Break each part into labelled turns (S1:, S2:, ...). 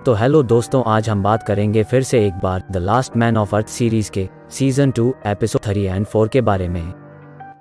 S1: तो हेलो दोस्तों, आज हम बात करेंगे फिर से एक बार the last man of earth series के सीजन 2 एपिसोड 3 एंड 4 के बारे में।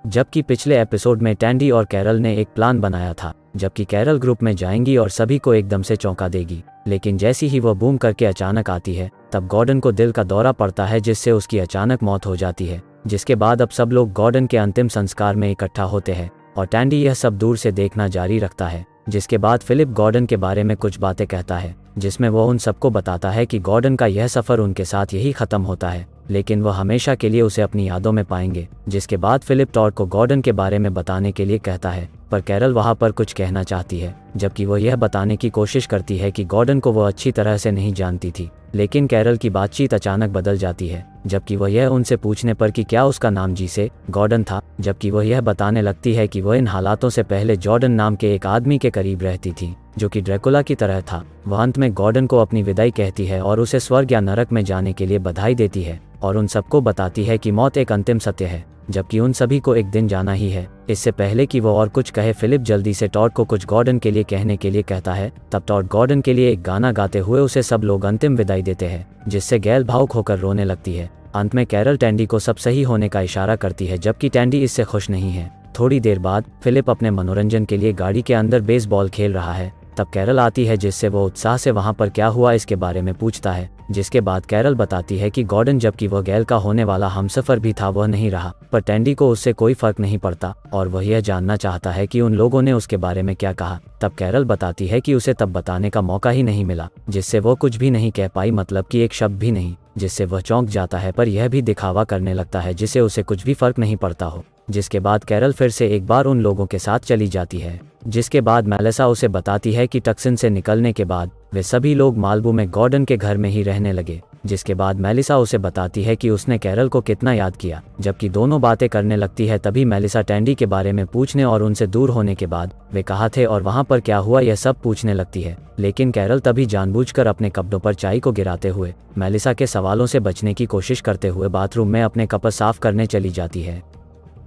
S1: जबकि पिछले एपिसोड में टैंडी और कैरल ने एक प्लान बनाया था, जबकि कैरल ग्रुप में जाएंगी और सभी को एकदम से चौंका देगी, लेकिन जैसी ही वह बूम करके अचानक आती है तब गॉर्डन को दिल का दौरा पड़ता है, जिससे उसकी अचानक मौत हो जाती है। जिसके बाद अब सब लोग गॉर्डन के अंतिम संस्कार में इकट्ठा होते हैं और टैंडी यह सब दूर से देखना जारी रखता है। जिसके बाद फिलिप गॉर्डन के बारे में कुछ बातें कहता है, जिसमें वह उन सबको बताता है कि गॉर्डन का यह सफ़र उनके साथ यही ख़त्म होता है, लेकिन वह हमेशा के लिए उसे अपनी यादों में पाएंगे। जिसके बाद फिलिप टॉड को गॉर्डन के बारे में बताने के लिए कहता है, पर कैरल वहाँ पर कुछ कहना चाहती है, जबकि वह यह बताने की कोशिश करती है कि गॉर्डन को वह अच्छी तरह से नहीं जानती थी। लेकिन कैरल की बातचीत अचानक बदल जाती है, जबकि वह यह उनसे पूछने पर कि क्या उसका नाम जीसे गॉर्डन था, जबकि वह यह बताने लगती है कि वह इन हालातों से पहले जॉर्डन नाम के एक आदमी के करीब रहती थी, जो कि ड्रैकुला की तरह था। वह अंत में गॉर्डन को अपनी विदाई कहती है और उसे स्वर्ग या नरक में जाने के लिए बधाई देती है और उन सबको बताती है कि मौत एक अंतिम सत्य है, जबकि उन सभी को एक दिन जाना ही है। इससे पहले कि वो और कुछ कहे, फिलिप जल्दी से टॉड को कुछ गॉर्डन के लिए कहने के लिए कहता है। तब टॉड गॉर्डन के लिए एक गाना गाते हुए उसे सब लोग अंतिम विदाई देते हैं, जिससे गैल भावुक होकर रोने लगती है। अंत में कैरल टैंडी को सब सही होने का इशारा करती है, जबकि टैंडी इससे खुश नहीं है। थोड़ी देर बाद फिलिप अपने मनोरंजन के लिए गाड़ी के अंदर बेसबॉल खेल रहा है। तब कैरल आती है, जिससे वो उत्साह से वहां पर क्या हुआ इसके बारे में पूछता है। जिसके बाद कैरल बताती है कि गॉर्डन, जबकि वह गैल का होने वाला हमसफर भी था, वह नहीं रहा, पर टैंडी को उससे कोई फर्क नहीं पड़ता और वह यह जानना चाहता है कि उन लोगों ने उसके बारे में क्या कहा। तब कैरल बताती है कि उसे तब बताने का मौका ही नहीं मिला, जिससे वो कुछ भी नहीं कह पाई, मतलब कि एक शब्द भी नहीं, जिससे वह चौंक जाता है, पर यह भी दिखावा करने लगता है जिससे उसे कुछ भी फर्क नहीं पड़ता हो। जिसके बाद कैरल फिर से एक बार उन लोगों के साथ चली जाती है। जिसके बाद मेलिसा उसे बताती है कि टक्सिन से निकलने के बाद वे सभी लोग माल्बो में गॉर्डन के घर में ही रहने लगे। जिसके बाद मेलिसा उसे बताती है कि उसने कैरल को कितना याद किया। जबकि दोनों बातें करने लगती है, तभी मेलिसा टैंडी के बारे में पूछने और उनसे दूर होने के बाद वे कहाँ थे और वहाँ पर क्या हुआ यह सब पूछने लगती है। लेकिन कैरल तभी जानबूझकर अपने कपड़ों पर चाय को गिराते हुए मेलिसा के सवालों से बचने की कोशिश करते हुए बाथरूम में अपने कपड़े साफ करने चली जाती है।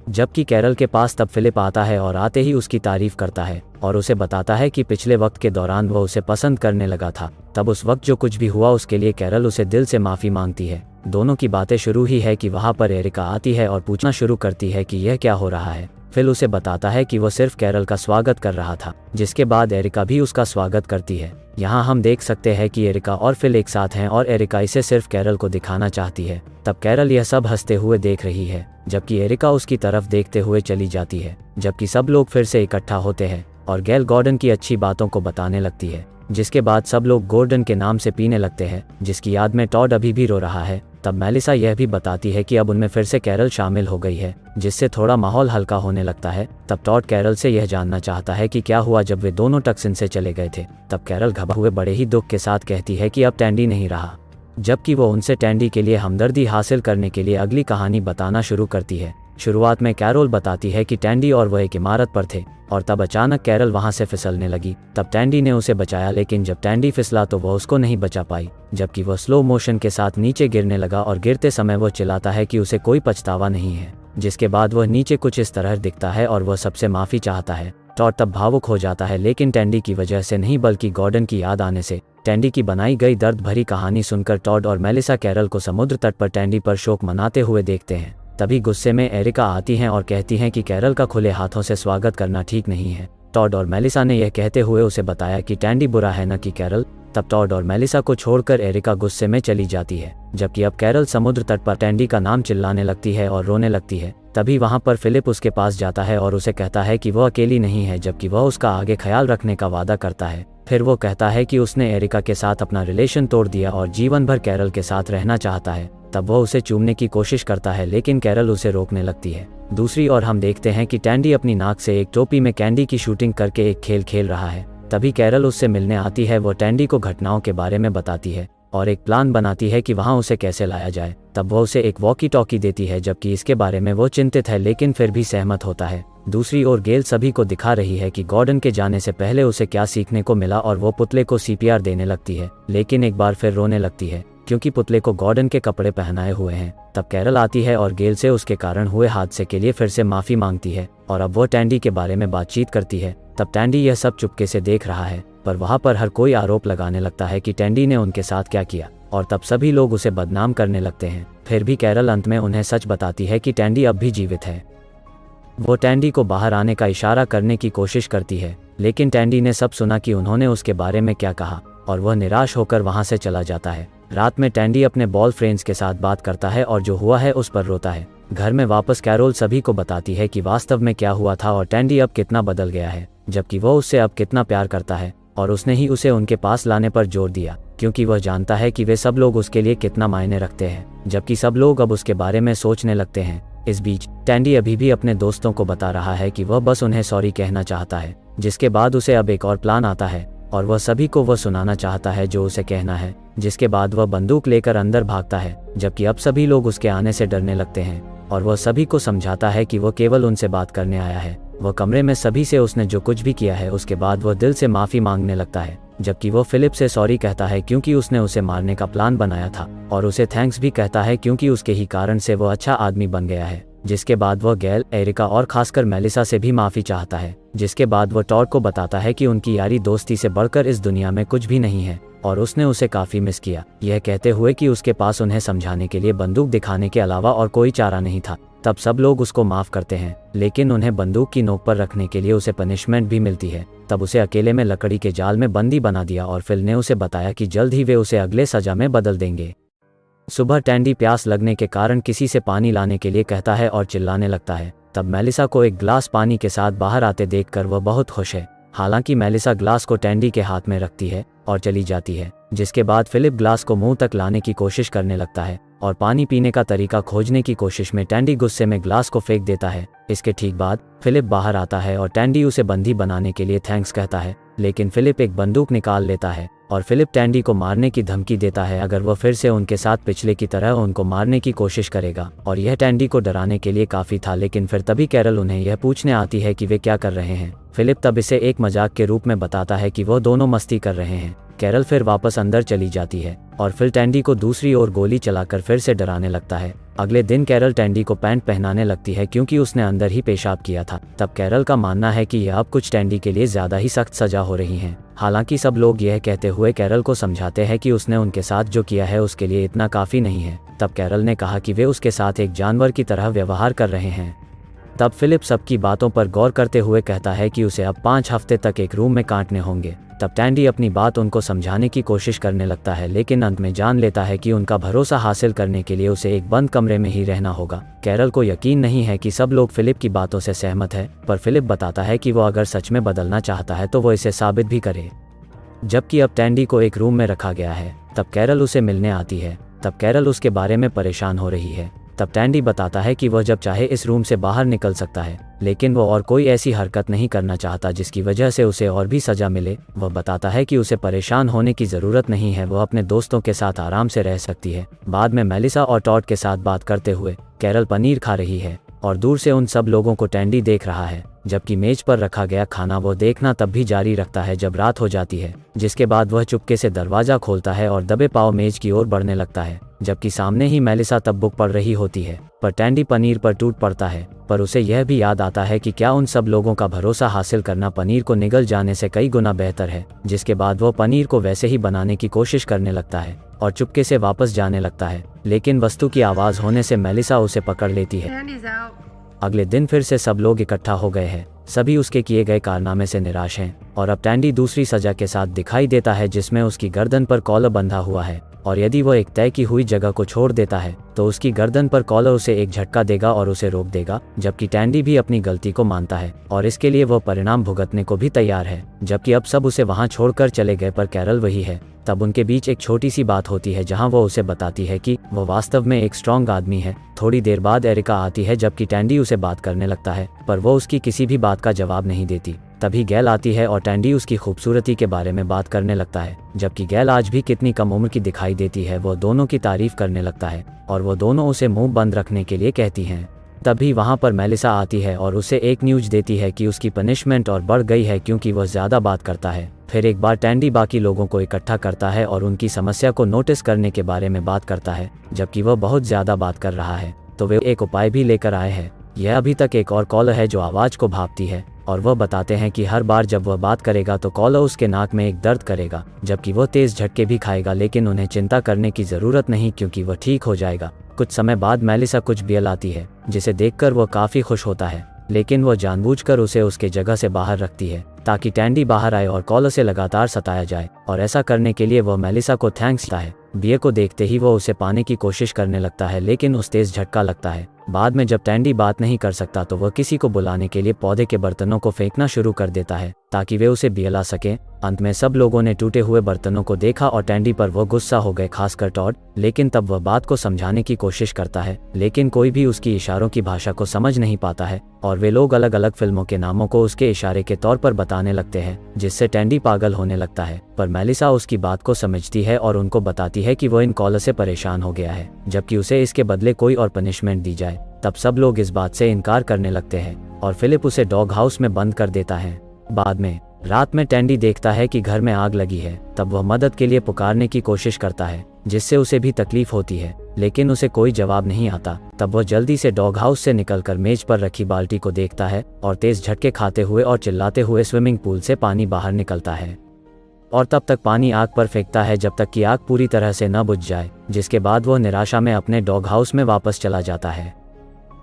S1: जबकि कैरल के पास तब फिलिप आता है और आते ही उसकी तारीफ करता है और उसे बताता है कि पिछले वक्त के दौरान वह उसे पसंद करने लगा था। तब उस वक्त जो कुछ भी हुआ उसके लिए कैरल उसे दिल से माफ़ी मांगती है। दोनों की बातें शुरू ही है कि वहाँ पर एरिका आती है और पूछना शुरू करती है कि यह क्या हो रहा है। फिल उसे बताता है कि वह सिर्फ कैरल का स्वागत कर रहा था। जिसके बाद एरिका भी उसका स्वागत करती है। यहाँ हम देख सकते हैं कि एरिका और फिल एक साथ हैं और एरिका इसे सिर्फ कैरल को दिखाना चाहती है। तब कैरल यह सब हंसते हुए देख रही है, जबकि एरिका उसकी तरफ देखते हुए चली जाती है। जबकि सब लोग फिर से इकट्ठा होते हैं और गैल गॉर्डन की अच्छी बातों को बताने लगती है। जिसके बाद सब लोग गॉर्डन के नाम से पीने लगते हैं, जिसकी याद में टॉड अभी भी रो रहा है। तब मेलिसा यह भी बताती है कि अब उनमें फिर से कैरल शामिल हो गई है, जिससे थोड़ा माहौल हल्का होने लगता है। तब टॉड कैरल से यह जानना चाहता है कि क्या हुआ जब वे दोनों टक्सिन से चले गए थे। तब कैरल घबरा हुए बड़े ही दुख के साथ कहती है कि अब टैंडी नहीं रहा, जबकि वो उनसे टैंडी के लिए हमदर्दी हासिल करने के लिए अगली कहानी बताना शुरू करती है। शुरुआत में कैरोल बताती है कि टैंडी और वह एक इमारत पर थे और तब अचानक कैरल वहां से फिसलने लगी। तब टैंडी ने उसे बचाया, लेकिन जब टैंडी फिसला तो वह उसको नहीं बचा पाई, जबकि वह स्लो मोशन के साथ नीचे गिरने लगा और गिरते समय वह चिल्लाता है कि उसे कोई पछतावा नहीं है। जिसके बाद वह नीचे कुछ इस तरह दिखता है और वह सबसे माफ़ी चाहता है। टॉड तब भावुक हो जाता है, लेकिन टैंडी की वजह से नहीं बल्कि गॉर्डन की याद आने से। टैंडी की बनाई गई दर्द भरी कहानी सुनकर टॉड और मेलिसा कैरल को समुद्र तट पर टैंडी पर शोक मनाते हुए देखते हैं। तभी गुस्से में एरिका आती हैं और कहती हैं कि कैरल का खुले हाथों से स्वागत करना ठीक नहीं है। टॉड और मेलिसा ने यह कहते हुए उसे बताया कि टैंडी बुरा है न कि कैरल। तब टॉड और मेलिसा को छोड़कर एरिका गुस्से में चली जाती है, जबकि अब कैरल समुद्र तट पर टैंडी का नाम चिल्लाने लगती है और रोने लगती है। तभी वहां पर फिलिप उसके पास जाता है और उसे कहता है कि वह अकेली नहीं है, जबकि वह उसका आगे ख्याल रखने का वादा करता है। फिर वो कहता है कि उसने एरिका के साथ अपना रिलेशन तोड़ दिया और जीवन भर कैरल के साथ रहना चाहता है। तब वह उसे चूमने की कोशिश करता है, लेकिन कैरल उसे रोकने लगती है। दूसरी ओर हम देखते हैं कि टैंडी अपनी नाक से एक टोपी में कैंडी की शूटिंग करके एक खेल खेल रहा है। तभी कैरल उससे मिलने आती है। वो टैंडी को घटनाओं के बारे में बताती है और एक प्लान बनाती है कि वहां उसे कैसे लाया जाए। तब वह उसे एक वॉकी टॉकी देती है, जबकि इसके बारे में वो चिंतित है, लेकिन फिर भी सहमत होता है। दूसरी ओर गेल सभी को दिखा रही है कि गॉर्डन के जाने से पहले उसे क्या सीखने को मिला और वो पुतले को सीपीआर देने लगती है, लेकिन एक बार फिर रोने लगती है क्योंकि पुतले को गॉर्डन के कपड़े पहनाए हुए हैं। तब कैरल आती है और गेल से उसके कारण हुए हादसे के लिए फिर से माफ़ी मांगती है और अब वो टैंडी के बारे में बातचीत करती है। तब टैंडी यह सब चुपके से देख रहा है, पर वहाँ पर हर कोई आरोप लगाने लगता है कि टैंडी ने उनके साथ क्या किया, और तब सभी लोग उसे बदनाम करने लगते हैं। फिर भी कैरल अंत में उन्हें सच बताती है कि टैंडी अब भी जीवित है। वो टैंडी को बाहर आने का इशारा करने की कोशिश करती है, लेकिन टैंडी ने सब सुना कि उन्होंने उसके बारे में क्या कहा, और वह निराश होकर वहाँ से चला जाता है। रात में टैंडी अपने बॉय फ्रेंड्स के साथ बात करता है और जो हुआ है उस पर रोता है। घर में वापस कैरोल सभी को बताती है कि वास्तव में क्या हुआ था और टैंडी अब कितना बदल गया है, जबकि वह उससे अब कितना प्यार करता है, और उसने ही उसे उनके पास लाने पर जोर दिया, क्योंकि वह जानता है कि वे सब लोग उसके लिए कितना मायने रखते हैं, जबकि सब लोग अब उसके बारे में सोचने लगते हैं। इस बीच टैंडी अभी भी अपने दोस्तों को बता रहा है कि वह बस उन्हें सॉरी कहना चाहता है, जिसके बाद उसे अब एक और प्लान आता है और वह सभी को वह सुनाना चाहता है जो उसे कहना है। जिसके बाद वह बंदूक लेकर अंदर भागता है, जबकि अब सभी लोग उसके आने से डरने लगते हैं, और वह सभी को समझाता है कि वह केवल उनसे बात करने आया है। वह कमरे में सभी से उसने जो कुछ भी किया है उसके बाद वह दिल से माफ़ी मांगने लगता है, जबकि वह फिलिप से सॉरी कहता है क्योंकि उसने उसे मारने का प्लान बनाया था, और उसे थैंक्स भी कहता है क्योंकि उसके ही कारण से वह अच्छा आदमी बन गया है। जिसके बाद वह गैल, एरिका और खासकर मेलिसा से भी माफ़ी चाहता है। जिसके बाद वह टॉड को बताता है कि उनकी यारी दोस्ती से बढ़कर इस दुनिया में कुछ भी नहीं है, और उसने उसे काफ़ी मिस किया, यह कहते हुए कि उसके पास उन्हें समझाने के लिए बंदूक दिखाने के अलावा और कोई चारा नहीं था। तब सब लोग उसको माफ़ करते हैं, लेकिन उन्हें बंदूक की नोक पर रखने के लिए उसे पनिशमेंट भी मिलती है। तब उसे अकेले में लकड़ी के जाल में बंदी बना दिया और फिल ने उसे बताया कि जल्द ही वे उसे अगले सजा में बदल देंगे। सुबह टैंडी प्यास लगने के कारण किसी से पानी लाने के लिए कहता है और चिल्लाने लगता है। तब मेलिसा को एक ग्लास पानी के साथ बाहर आते देखकर वह बहुत खुश है। हालांकि मेलिसा ग्लास को टैंडी के हाथ में रखती है और चली जाती है। जिसके बाद फिलिप ग्लास को मुंह तक लाने की कोशिश करने लगता है और पानी पीने का तरीका खोजने की कोशिश में टैंडी गुस्से में ग्लास को फेंक देता है। इसके ठीक बाद फिलिप बाहर आता है और टैंडी उसे बंदी बनाने के लिए थैंक्स कहता है, लेकिन फिलिप एक बंदूक निकाल लेता है और फिलिप टैंडी को मारने की धमकी देता है अगर वह फिर से उनके साथ पिछले की तरह उनको मारने की कोशिश करेगा, और यह टैंडी को डराने के लिए काफ़ी था। लेकिन फिर तभी कैरल उन्हें यह पूछने आती है कि वे क्या कर रहे हैं। फिलिप तब इसे एक मजाक के रूप में बताता है कि वह दोनों मस्ती कर रहे हैं। कैरल फिर वापस अंदर चली जाती है और फिर टैंडी को दूसरी ओर गोली चलाकर फिर से डराने लगता है। अगले दिन कैरल टैंडी को पैंट पहनाने लगती है क्योंकि उसने अंदर ही पेशाब किया था। तब कैरल का मानना है कि यह अब कुछ टैंडी के लिए ज़्यादा ही सख्त सजा हो रही है। हालांकि सब लोग यह कहते हुए कैरल को समझाते हैं कि उसने उनके साथ जो किया है उसके लिए इतना काफ़ी नहीं है। तब कैरल ने कहा कि वे उसके साथ एक जानवर की तरह व्यवहार कर रहे हैं। तब फिलिप सबकी बातों पर गौर करते हुए कहता है कि उसे अब 5 हफ्ते तक एक रूम में काटने होंगे। तब टैंडी अपनी बात उनको समझाने की कोशिश करने लगता है, लेकिन अंत में जान लेता है कि उनका भरोसा हासिल करने के लिए उसे एक बंद कमरे में ही रहना होगा। कैरल को यकीन नहीं है कि सब लोग फिलिप की बातों से सहमत है, पर फिलिप बताता है कि वो अगर सच में बदलना चाहता है तो वो इसे साबित भी करे। जबकि अब टैंडी को एक रूम में रखा गया है, तब कैरल उसे मिलने आती है। तब कैरल उसके बारे में परेशान हो रही है। तब टैंडी बताता है कि वह जब चाहे इस रूम से बाहर निकल सकता है, लेकिन वो और कोई ऐसी हरकत नहीं करना चाहता जिसकी वजह से उसे और भी सजा मिले। वह बताता है कि उसे परेशान होने की ज़रूरत नहीं है, वह अपने दोस्तों के साथ आराम से रह सकती है। बाद में मेलिसा और टॉड के साथ बात करते हुए कैरल पनीर खा रही है और दूर से उन सब लोगों को टैंडी देख रहा है, जबकि मेज पर रखा गया खाना वो देखना तब भी जारी रखता है जब रात हो जाती है। जिसके बाद वह चुपके से दरवाज़ा खोलता है और दबे पाँव मेज की ओर बढ़ने लगता है, जबकि सामने ही मेलिसा तब बुक पढ़ रही होती है। पर टैंडी पनीर पर टूट पड़ता है, पर उसे यह भी याद आता है कि क्या उन सब लोगों का भरोसा हासिल करना पनीर को निगल जाने से कई गुना बेहतर है। जिसके बाद वह पनीर को वैसे ही बनाने की कोशिश करने लगता है और चुपके से वापस जाने लगता है, लेकिन वस्तु की आवाज़ होने से मेलिसा उसे पकड़ लेती है। अगले दिन फिर से सब लोग इकट्ठा हो गए हैं। सभी उसके किए गए कारनामे से निराश हैं और अब टैंडी दूसरी सजा के साथ दिखाई देता है जिसमें उसकी गर्दन पर कॉलर बंधा हुआ है, और यदि वह एक तय की हुई जगह को छोड़ देता है तो उसकी गर्दन पर कॉलर उसे एक झटका देगा और उसे रोक देगा। जबकि टैंडी भी अपनी गलती को मानता है और इसके लिए वह परिणाम भुगतने को भी तैयार है। जबकि अब सब उसे वहां छोड़कर चले गए, पर कैरल वही है। तब उनके बीच एक छोटी सी बात होती है जहां वो उसे बताती है कि वो वास्तव में एक स्ट्रॉन्ग आदमी है। थोड़ी देर बाद एरिका आती है, जबकि टैंडी उसे बात करने लगता है, पर वो उसकी किसी भी बात का जवाब नहीं देती। तभी गैल आती है और टैंडी उसकी खूबसूरती के बारे में बात करने लगता है। जबकि गैल आज भी कितनी कम उम्र की दिखाई देती है, वो दोनों की तारीफ करने लगता है और वो दोनों उसे मुंह बंद रखने के लिए कहती हैं। तभी वहां पर मेलिसा आती है और उसे एक न्यूज़ देती है कि उसकी पनिशमेंट और बढ़ गई है क्योंकि वह ज़्यादा बात करता है। फिर एक बार टैंडी बाकी लोगों को इकट्ठा करता है और उनकी समस्या को नोटिस करने के बारे में बात करता है। जबकि वह बहुत ज़्यादा बात कर रहा है तो वे एक उपाय भी लेकर आए हैं। यह अभी तक एक और कॉलर है जो आवाज़ को भांपती है, और वह बताते हैं कि हर बार जब वह बात करेगा तो कॉलर उसके नाक में एक दर्द करेगा, जबकि वह तेज झटके भी खाएगा, लेकिन उन्हें चिंता करने की ज़रूरत नहीं क्योंकि वह ठीक हो जाएगा। कुछ समय बाद मेलिसा कुछ बियल आती है, जिसे देखकर वह काफ़ी खुश होता है, लेकिन वह जानबूझकर उसे उसके जगह से बाहर रखती है ताकि टैंडी बाहर आए और कॉलर से लगातार सताया जाए, और ऐसा करने के लिए वह मेलिसा को थैंक्स देता है। बियर को देखते ही वह उसे पाने की कोशिश करने लगता है, लेकिन उस तेज झटका लगता है। बाद में जब टैंडी बात नहीं कर सकता तो वह किसी को बुलाने के लिए पौधे के बर्तनों को फेंकना शुरू कर देता है ताकि वे उसे बियला सकें। अंत में सब लोगों ने टूटे हुए बर्तनों को देखा और टैंडी पर वो गुस्सा हो गए, खासकर टॉड, लेकिन तब वह बात को समझाने की कोशिश करता है, लेकिन कोई भी उसकी इशारों की भाषा को समझ नहीं पाता है और वे लोग अलग अलग फिल्मों के नामों को उसके इशारे के तौर पर बताने लगते हैं, जिससे टैंडी पागल होने लगता है। पर मेलिसा उसकी बात को समझती है और उनको बताती है कि वह इन कॉलर से परेशान हो गया है, जबकि उसे इसके बदले कोई और पनिशमेंट दी जाए। तब सब लोग इस बात से इनकार करने लगते हैं और फिलिप उसे डॉग हाउस में बंद कर देता है। बाद में रात में टैंडी देखता है कि घर में आग लगी है। तब वह मदद के लिए पुकारने की कोशिश करता है, जिससे उसे भी तकलीफ होती है, लेकिन उसे कोई जवाब नहीं आता। तब वह जल्दी से डॉग हाउस से निकलकर मेज पर रखी बाल्टी को देखता है और तेज झटके खाते हुए और चिल्लाते हुए स्विमिंग पूल से पानी बाहर निकलता है और तब तक पानी आग पर फेंकता है जब तक कि आग पूरी तरह से न बुझ जाए, जिसके बाद वह निराशा में अपने डॉग हाउस में वापस चला जाता है।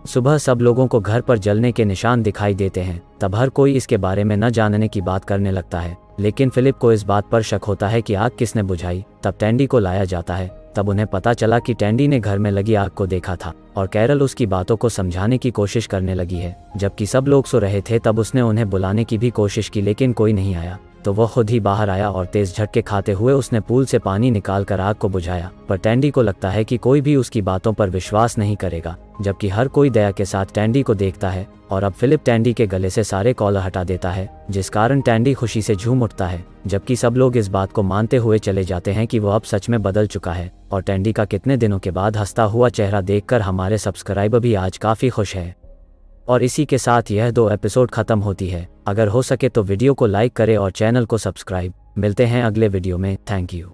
S1: सुबह सब लोगों को घर पर जलने के निशान दिखाई देते हैं। तब हर कोई इसके बारे में न जानने की बात करने लगता है, लेकिन फिलिप को इस बात पर शक होता है कि आग किसने बुझाई। तब टैंडी को लाया जाता है। तब उन्हें पता चला कि टैंडी ने घर में लगी आग को देखा था और कैरल उसकी बातों को समझाने की कोशिश करने लगी है। जबकि सब लोग सो रहे थे तब उसने उन्हें बुलाने की भी कोशिश की, लेकिन कोई नहीं आया। तो वह खुद ही बाहर आया और तेज झटके खाते हुए उसने पूल से पानी निकालकर आग को बुझाया। पर टैंडी को लगता है कि कोई भी उसकी बातों पर विश्वास नहीं करेगा, जबकि हर कोई दया के साथ टैंडी को देखता है और अब फिलिप टैंडी के गले से सारे कॉलर हटा देता है, जिस कारण टैंडी खुशी से झूम उठता है। जबकि सब लोग इस बात को मानते हुए चले जाते हैं कि वह अब सच में बदल चुका है और टैंडी का कितने दिनों के बाद हंसता हुआ चेहरा देखकर हमारे सब्सक्राइबर भी आज काफ़ी खुश है। और इसी के साथ यह 2 एपिसोड खत्म होती है। अगर हो सके तो वीडियो को लाइक करें और चैनल को सब्सक्राइब। मिलते हैं अगले वीडियो में। Thank you.